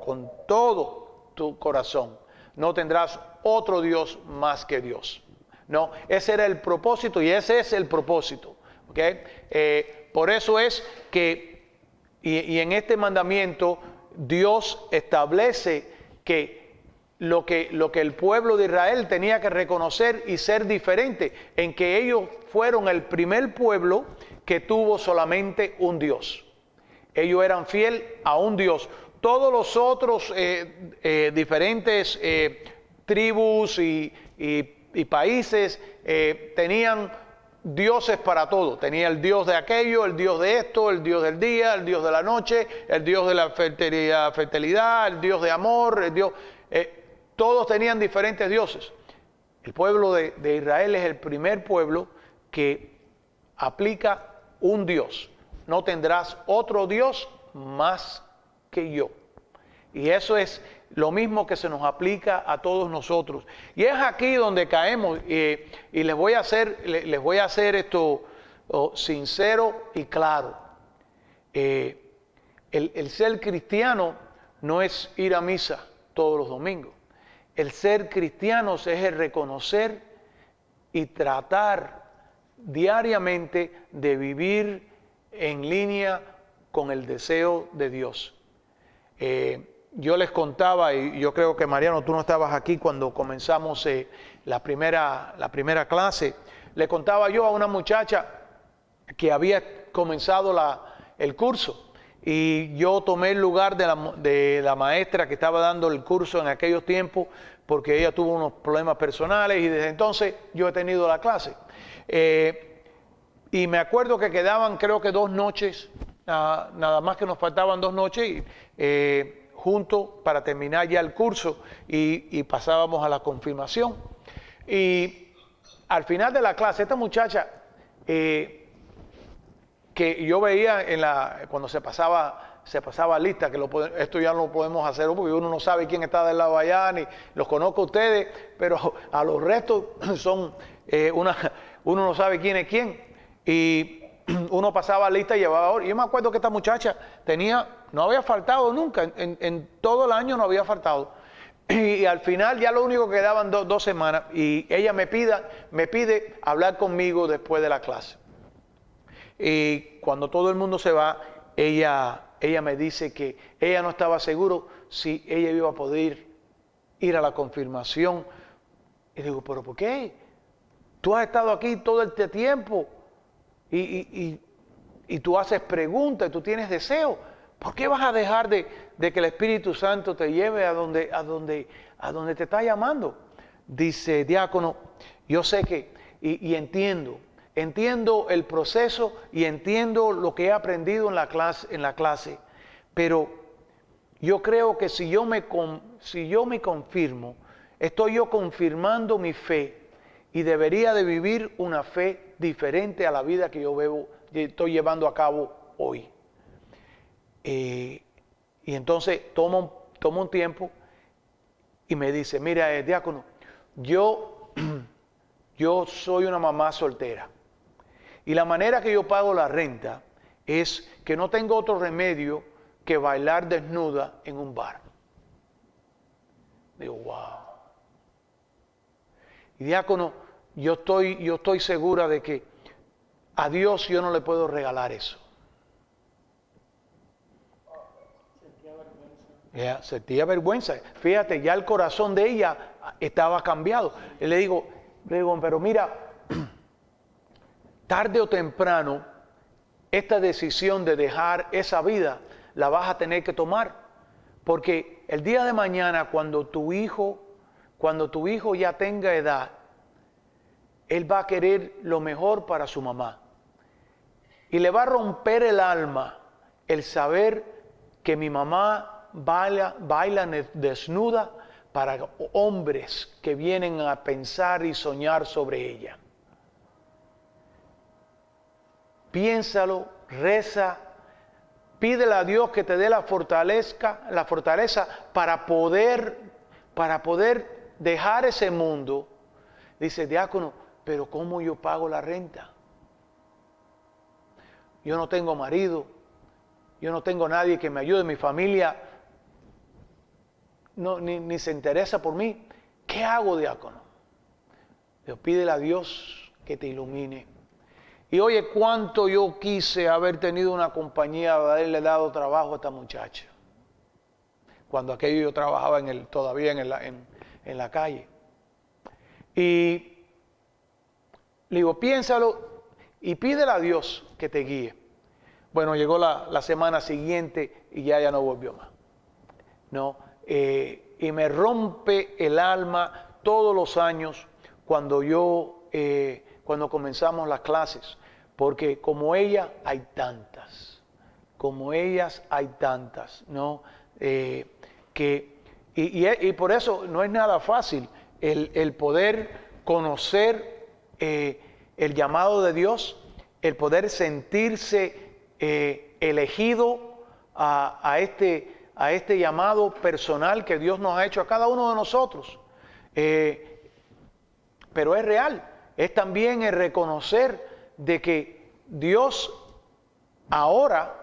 con todo tu corazón. No tendrás otro Dios más que Dios. No, ese era el propósito y ese es el propósito. ¿Ok? Por eso es que, y en este mandamiento, Dios establece que lo que el pueblo de Israel tenía que reconocer y ser diferente, en que ellos fueron el primer pueblo que tuvo solamente un Dios. Ellos eran fieles a un Dios. Todos los otros diferentes tribus y países tenían dioses para todo. Tenía el Dios de aquello, el Dios de esto, el Dios del día, el Dios de la noche, el Dios de la fertilidad, el Dios de amor, el Dios... todos tenían diferentes dioses. El pueblo de Israel es el primer pueblo que aplica un Dios. No tendrás otro Dios más que yo. Y eso es lo mismo que se nos aplica a todos nosotros. Y es aquí donde caemos. Y les voy a hacer esto sincero y claro. El ser cristiano no es ir a misa todos los domingos. El ser cristiano es el reconocer y tratar diariamente de vivir en línea con el deseo de Dios. Yo les contaba, y yo creo que Mariano, tú no estabas aquí cuando comenzamos la primera clase, le contaba yo a una muchacha que había comenzado el curso, y yo tomé el lugar de la maestra que estaba dando el curso en aquellos tiempos, porque ella tuvo unos problemas personales y desde entonces yo he tenido la clase. Y me acuerdo que quedaban creo que 2 noches, nada más que nos faltaban 2 noches juntos para terminar ya el curso y pasábamos a la confirmación. Y al final de la clase, esta muchacha que yo veía cuando se pasaba lista, que esto ya no lo podemos hacer porque uno no sabe quién está del lado allá, ni los conozco a ustedes, pero a los restos son uno no sabe quién es quién. Y uno pasaba lista y llevaba horas. Yo me acuerdo que esta muchacha no había faltado nunca, en todo el año no había faltado. Y al final ya lo único que quedaban 2 semanas, y ella me pide hablar conmigo después de la clase. Y cuando todo el mundo se va, ella me dice que ella no estaba seguro si ella iba a poder ir a la confirmación. Y digo, ¿pero por qué? Tú has estado aquí todo este tiempo y tú haces preguntas y tú tienes deseo. ¿Por qué vas a dejar de que el Espíritu Santo te lleve a donde te está llamando? Dice, diácono, yo sé que, y entiendo el proceso y entiendo lo que he aprendido en la clase, pero yo creo que si yo me confirmo, estoy yo confirmando mi fe y debería de vivir una fe diferente a la vida que estoy llevando a cabo hoy. Y entonces toma un tiempo y me dice, mira, diácono, yo soy una mamá soltera. Y la manera que yo pago la renta es que no tengo otro remedio que bailar desnuda en un bar. Digo, wow. Y diácono, yo estoy segura de que a Dios yo no le puedo regalar eso. Sentía vergüenza. Fíjate, ya el corazón de ella estaba cambiado. Y le digo, pero mira, tarde o temprano, esta decisión de dejar esa vida la vas a tener que tomar. Porque el día de mañana, cuando tu hijo ya tenga edad, él va a querer lo mejor para su mamá. Y le va a romper el alma el saber que mi mamá baila desnuda para hombres que vienen a pensar y soñar sobre ella. Piénsalo, reza, pídele a Dios que te dé la fortaleza para poder dejar ese mundo. Dice, diácono, pero ¿cómo yo pago la renta? Yo no tengo marido, yo no tengo nadie que me ayude, mi familia ni se interesa por mí. ¿Qué hago, diácono? Dios, pídele a Dios que te ilumine. Y oye, cuánto yo quise haber tenido una compañía, haberle dado trabajo a esta muchacha. Cuando aquello yo trabajaba todavía en la calle. Y le digo, piénsalo y pídele a Dios que te guíe. Bueno, llegó la semana siguiente y ya no volvió más. No, y me rompe el alma todos los años cuando comenzamos las clases, porque como ella hay tantas, ¿no? Y por eso no es nada fácil el poder conocer el llamado de Dios, el poder sentirse elegido a este llamado personal que Dios nos ha hecho a cada uno de nosotros. Pero es real, es también el reconocer de que Dios ahora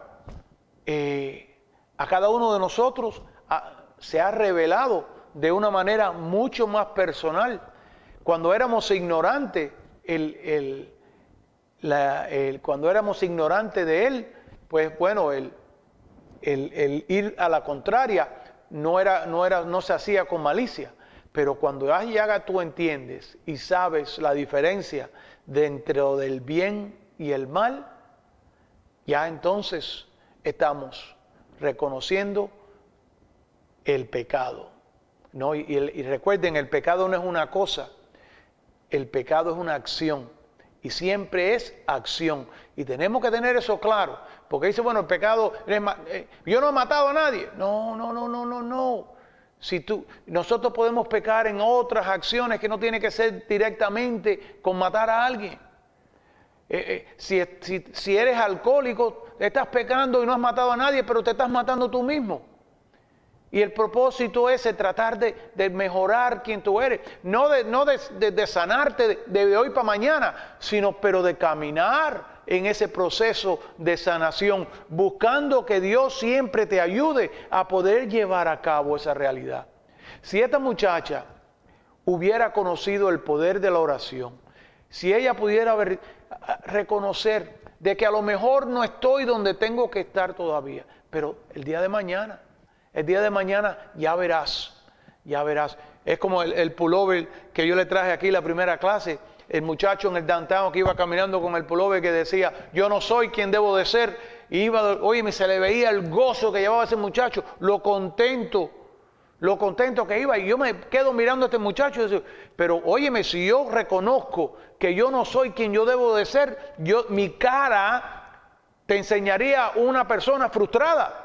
a cada uno de nosotros se ha revelado de una manera mucho más personal. Cuando éramos ignorantes, cuando éramos ignorantes de Él, pues bueno, el ir a la contraria no se hacía con malicia. Pero cuando ya tú entiendes y sabes la diferencia dentro del bien y el mal, ya entonces estamos reconociendo el pecado, ¿no? Y recuerden, el pecado no es una cosa, el pecado es una acción. Y siempre es acción. Y tenemos que tener eso claro. Porque dice, bueno, el pecado, yo no he matado a nadie. No. Nosotros podemos pecar en otras acciones que no tiene que ser directamente con matar a alguien. Si eres alcohólico, estás pecando y no has matado a nadie, pero te estás matando tú mismo. Y el propósito es tratar de mejorar quien tú eres, no de sanarte de hoy para mañana, pero de caminar en ese proceso de sanación, buscando que Dios siempre te ayude a poder llevar a cabo esa realidad. Si esta muchacha hubiera conocido el poder de la oración, si ella pudiera reconocer de que a lo mejor no estoy donde tengo que estar todavía, pero el día de mañana ya verás. Es como el pullover que yo le traje aquí la primera clase, el muchacho en el downtown que iba caminando con el pullover que decía, yo no soy quien debo de ser, y se le veía el gozo que llevaba ese muchacho, lo contento que iba, y yo me quedo mirando a este muchacho y digo, pero óyeme, si yo reconozco que yo no soy quien yo debo de ser, mi cara te enseñaría una persona frustrada.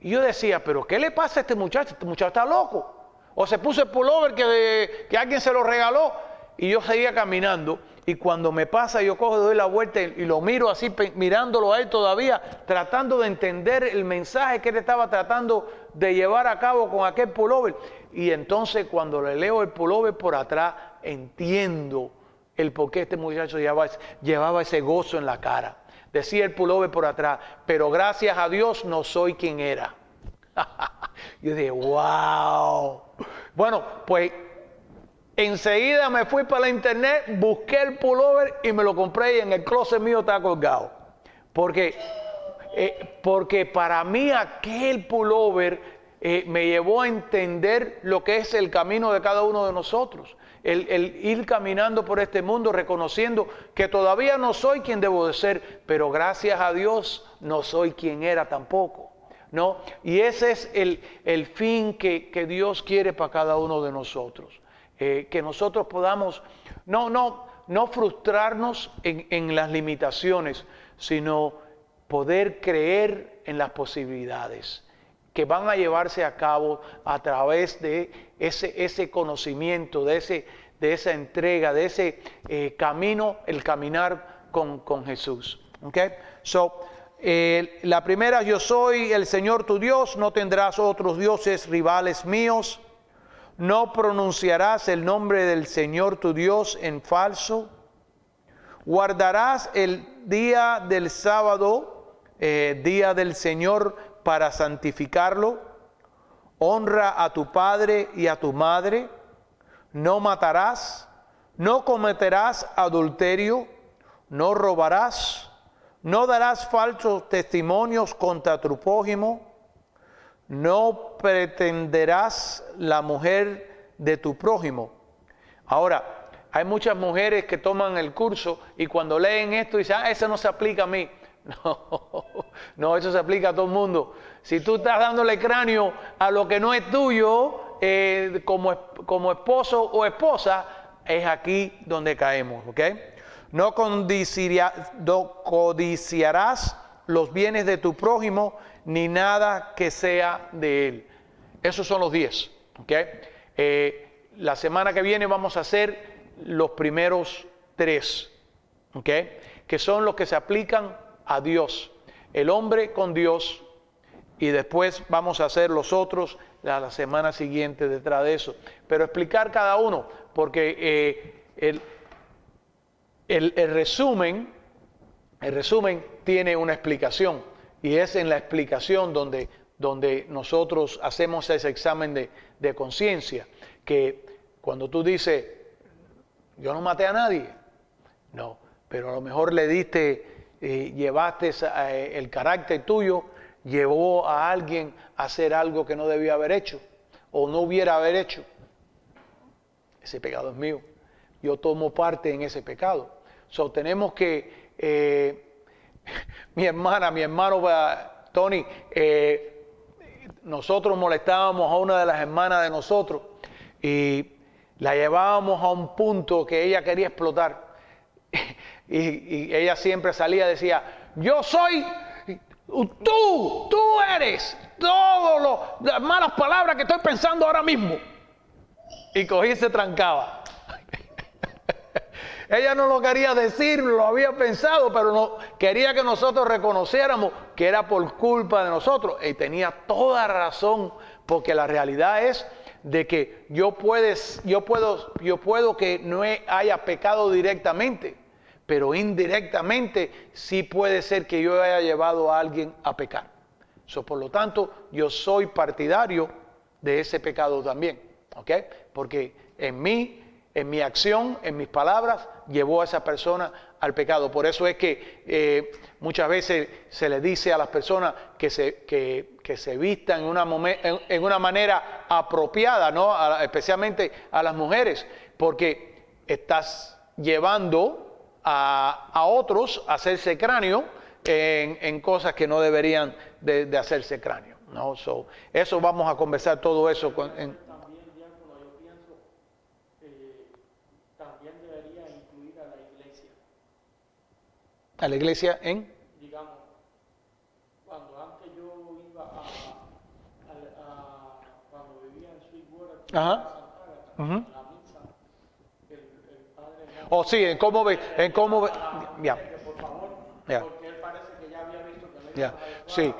Y yo decía, pero ¿qué le pasa a este muchacho? Este muchacho está loco. O se puso el pullover que alguien se lo regaló. Y yo seguía caminando. Y cuando me pasa, yo cojo, doy la vuelta y lo miro así, mirándolo a él todavía, tratando de entender el mensaje que él estaba tratando de llevar a cabo con aquel pullover. Y entonces cuando le leo el pullover por atrás, entiendo el por qué este muchacho llevaba ese gozo en la cara. Decía el pullover por atrás, pero gracias a Dios no soy quien era. Yo dije, wow. Bueno, pues enseguida me fui para la internet, busqué el pullover y me lo compré y en el closet mío está colgado. Porque para mí aquel pullover me llevó a entender lo que es el camino de cada uno de nosotros. El ir caminando por este mundo reconociendo que todavía no soy quien debo de ser, pero gracias a Dios no soy quien era tampoco, ¿no? Y ese es el fin que Dios quiere para cada uno de nosotros. Que nosotros podamos no frustrarnos en las limitaciones, sino poder creer en las posibilidades que van a llevarse a cabo a través de ese conocimiento, de esa entrega, de ese camino, el caminar con Jesús. ¿Okay? La primera, yo soy el Señor tu Dios, no tendrás otros dioses rivales míos, no pronunciarás el nombre del Señor tu Dios en falso, guardarás el día del sábado, día del Señor, para santificarlo, honra a tu padre y a tu madre, no matarás, no cometerás adulterio, no robarás, no darás falsos testimonios contra tu prójimo, no pretenderás la mujer de tu prójimo. Ahora, hay mujeres que toman el curso y cuando leen esto dicen, eso no se aplica a mí. No, eso se aplica a todo el mundo. Si tú estás dándole cráneo a lo que no es tuyo, como esposo o esposa, es aquí donde caemos, ¿ok? No codiciarás los bienes de tu prójimo, ni nada que sea de él. Esos son los 10, ¿ok? La semana que viene vamos a hacer los primeros 3, ¿ok? Que son los que se aplican a Dios, el hombre con Dios, y después vamos a hacer los otros la semana siguiente detrás de eso. Pero explicar cada uno, porque el resumen tiene una explicación. Y es en la explicación donde nosotros hacemos ese examen de conciencia, que cuando tú dices, yo no maté a nadie, no, pero a lo mejor le diste, llevaste el carácter tuyo, llevó a alguien a hacer algo que no debía haber hecho, o no hubiera haber hecho. Ese pecado es mío. Yo tomo parte en ese pecado. So, tenemos que, mi hermano Tony, nosotros molestábamos a una de las hermanas de nosotros y la llevábamos a un punto que ella quería explotar. Y ella siempre salía y decía, yo soy, tú eres todas las malas palabras que estoy pensando ahora mismo. Y cogí y se trancaba. Ella no lo quería decir, lo había pensado, pero no quería que nosotros reconociéramos que era por culpa de nosotros. Y tenía toda razón, porque la realidad es de que yo puedo que no haya pecado directamente, pero indirectamente sí puede ser que yo haya llevado a alguien a pecar. Por lo tanto, yo soy partidario de ese pecado también, ¿ok? Porque en mi acción, en mis palabras, llevó a esa persona al pecado. Por eso es que muchas veces se le dice a las personas que se vistan en una manera apropiada, ¿no? Especialmente a las mujeres, porque estás llevando a otros a hacerse cráneo en cosas que no deberían de hacerse cráneo, ¿no? Eso vamos a conversar todo eso También, diácono, yo pienso, también debería incluir a la iglesia. ¿A la iglesia en? Digamos, cuando antes yo iba cuando vivía en Sweetwater, Ajá. a la misa, el padre... Oh, sí, en cómo ve, ya. Por favor, Ya. porque él parece que ya había visto que le Ya, sí,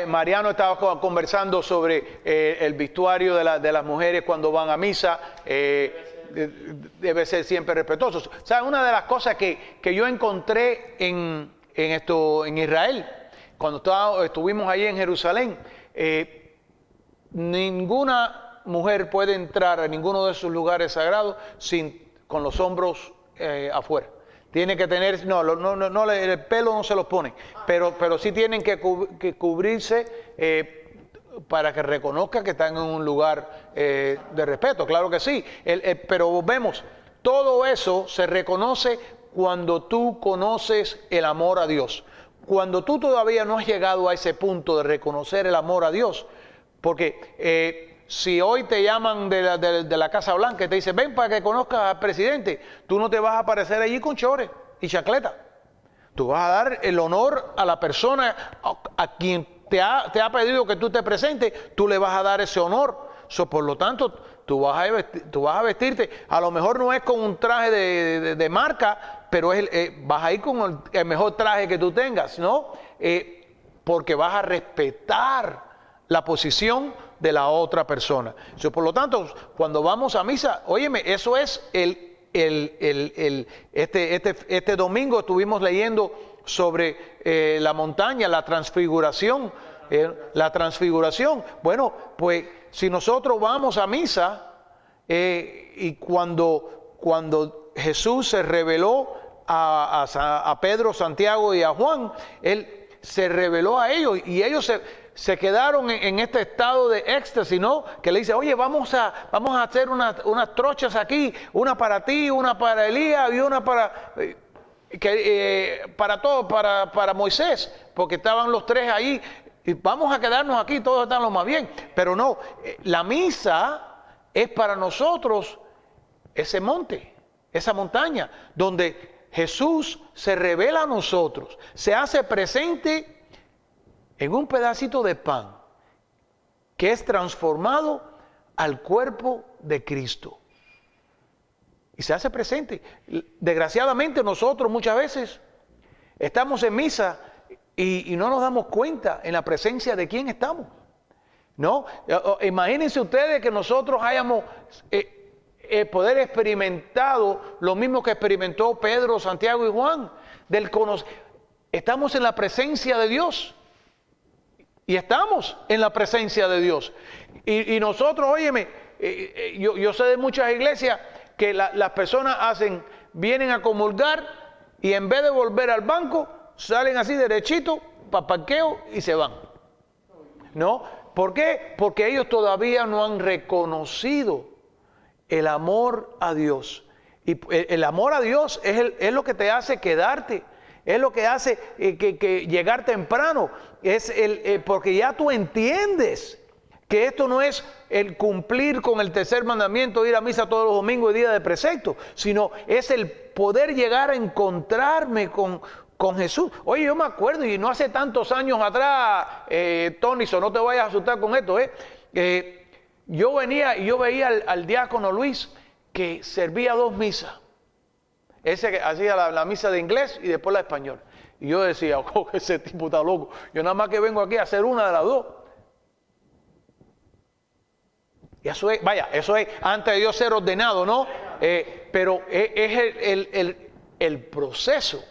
Mariano estaba conversando sobre el vestuario de las mujeres cuando van a misa, debe ser siempre respetuoso. ¿Sabes? Una de las cosas que yo encontré en Israel, cuando estuvimos allí en Jerusalén, ninguna mujer puede entrar a ninguno de esos lugares sagrados con los hombros afuera. Tiene que tener, el pelo no se los pone, pero sí tienen que cubrirse para que reconozcan que están en un lugar de respeto, claro que sí. Pero vemos, todo eso se reconoce cuando tú conoces el amor a Dios. Cuando tú todavía no has llegado a ese punto de reconocer el amor a Dios, porque si hoy te llaman de la Casa Blanca y te dicen, ven para que conozcas al presidente, tú no te vas a aparecer allí con chores y chancleta. Tú vas a dar el honor a la persona a quien te ha pedido que tú te presentes, tú le vas a dar ese honor. Por lo tanto, tú vas a vestirte, a lo mejor no es con un traje de marca, pero vas a ir con el mejor traje que tú tengas, ¿no? Porque vas a respetar la posición de la otra persona. Por lo tanto, cuando vamos a misa, óyeme, eso es este domingo estuvimos leyendo sobre la montaña, la transfiguración. Bueno, pues si nosotros vamos a misa y cuando Jesús se reveló a Pedro, Santiago y a Juan, Él se reveló a ellos y ellos se quedaron en este estado de éxtasis, ¿no? Que le dice, oye, vamos a hacer unas trochas aquí, una para ti, una para Elías y una para Moisés, porque estaban los tres ahí, y vamos a quedarnos aquí, todos están lo más bien. Pero no, la misa es para nosotros ese monte, esa montaña, donde Jesús se revela a nosotros, se hace presente en un pedacito de pan que es transformado al cuerpo de Cristo. Y se hace presente. Desgraciadamente nosotros muchas veces estamos en misa y no nos damos cuenta en la presencia de quién estamos. ¿No? Imagínense ustedes que nosotros hayamos poder experimentado lo mismo que experimentó Pedro, Santiago y Juan, estamos en la presencia de Dios. Y estamos en la presencia de Dios. Y nosotros, óyeme, yo sé de muchas iglesias que las personas vienen a comulgar y en vez de volver al banco, salen así derechito, para parqueo y se van. ¿No? ¿Por qué? Porque ellos todavía no han reconocido el amor a Dios. Y el amor a Dios es lo que te hace quedarte. Es lo que hace que llegar temprano. Porque ya tú entiendes que esto no es el cumplir con el tercer mandamiento, ir a misa todos los domingos y día de precepto, sino es el poder llegar a encontrarme con Jesús. Oye, yo me acuerdo, y no hace tantos años atrás, Tony, no te vayas a asustar con esto, yo venía y yo veía al diácono Luis que servía 2 misas. Ese que hacía la misa de inglés y después la de español. Y yo decía, oh, ese tipo está loco. Yo nada más que vengo aquí a hacer una de las 2. Y eso es, vaya, eso es antes de Dios ser ordenado, ¿no? Pero es el proceso.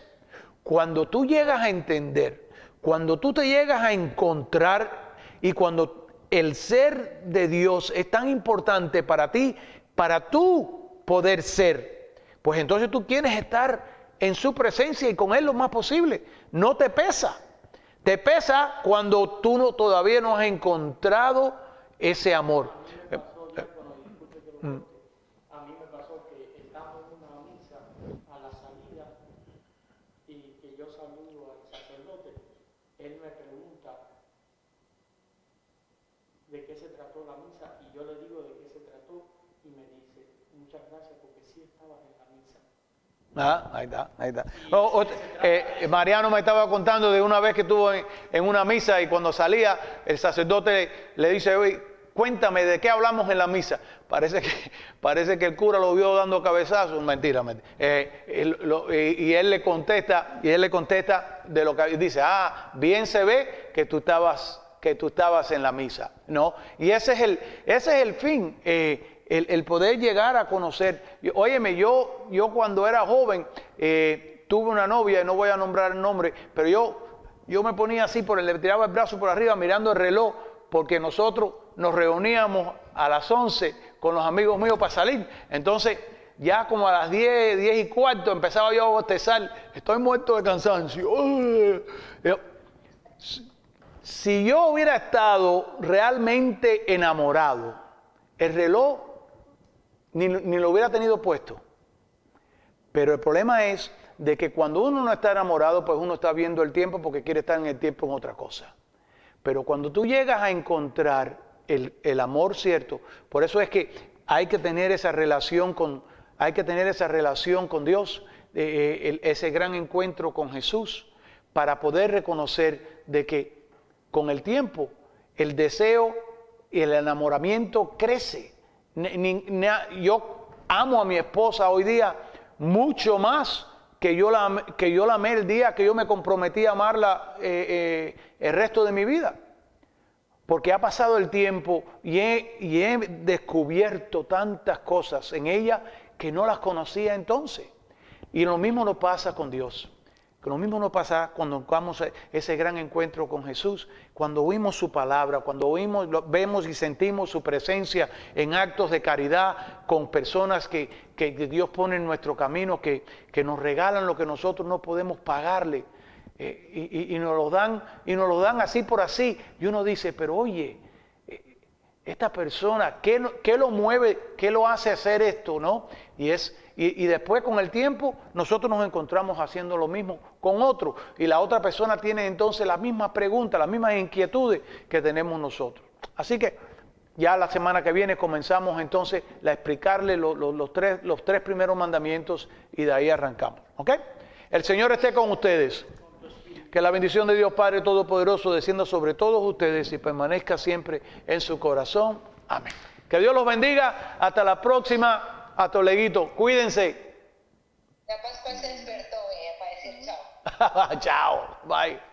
Cuando tú llegas a entender, cuando tú te llegas a encontrar y cuando el ser de Dios es tan importante para ti, para tú poder ser, pues entonces tú quieres estar en su presencia y con Él lo más posible. No te pesa. Te pesa cuando tú todavía no has encontrado ese amor. A mí me pasó que estamos en una misa a la salida y que yo saludo al sacerdote. Él me pregunta de qué se trató la misa y yo le digo de qué se trató y me dice, muchas gracias porque sí estabas en la misa. Ah, ahí está. Mariano me estaba contando de una vez que estuvo en una misa y cuando salía el sacerdote le dice, oye, cuéntame de qué hablamos en la misa. Parece que el cura lo vio dando cabezazos. Mentira. Y él le contesta de lo que dice, bien se ve que tú estabas en la misa, ¿no? Y ese es el fin, el poder llegar a conocer. Óyeme, yo cuando era joven tuve una novia, no voy a nombrar el nombre, pero yo me ponía así, le tiraba el brazo por arriba mirando el reloj, porque nosotros nos reuníamos a las 11 con los amigos míos para salir. Entonces, ya como a las 10:15 empezaba yo a bostezar. Estoy muerto de cansancio. Si yo hubiera estado realmente enamorado, el reloj ni lo hubiera tenido puesto. Pero el problema es de que cuando uno no está enamorado, pues uno está viendo el tiempo porque quiere estar en el tiempo en otra cosa. Pero cuando tú llegas a encontrar el amor cierto, por eso es que hay que tener esa relación con Dios, ese gran encuentro con Jesús, para poder reconocer de que con el tiempo el deseo y el enamoramiento crece. Yo amo a mi esposa hoy día mucho más que yo la amé el día que yo me comprometí a amarla el resto de mi vida. Porque ha pasado el tiempo y he descubierto tantas cosas en ella que no las conocía entonces. Y lo mismo nos pasa con Dios. Lo mismo nos pasa cuando buscamos ese gran encuentro con Jesús, cuando oímos su palabra, cuando vemos y sentimos su presencia en actos de caridad con personas que Dios pone en nuestro camino, que nos regalan lo que nosotros no podemos pagarle. Y nos lo dan así por así. Y uno dice, pero oye, esta persona, ¿qué lo mueve? ¿Qué lo hace hacer esto? ¿No? Y después con el tiempo nosotros nos encontramos haciendo lo mismo con otro. Y la otra persona tiene entonces las mismas preguntas, las mismas inquietudes que tenemos nosotros. Así que ya la semana que viene comenzamos entonces a explicarle los tres primeros mandamientos y de ahí arrancamos. ¿Ok? El Señor esté con ustedes. Que la bendición de Dios Padre Todopoderoso descienda sobre todos ustedes y permanezca siempre en su corazón. Amén. Que Dios los bendiga. Hasta la próxima. Hasta luego. Cuídense. La Pascua se despertó, para decir chao. Chao. Bye.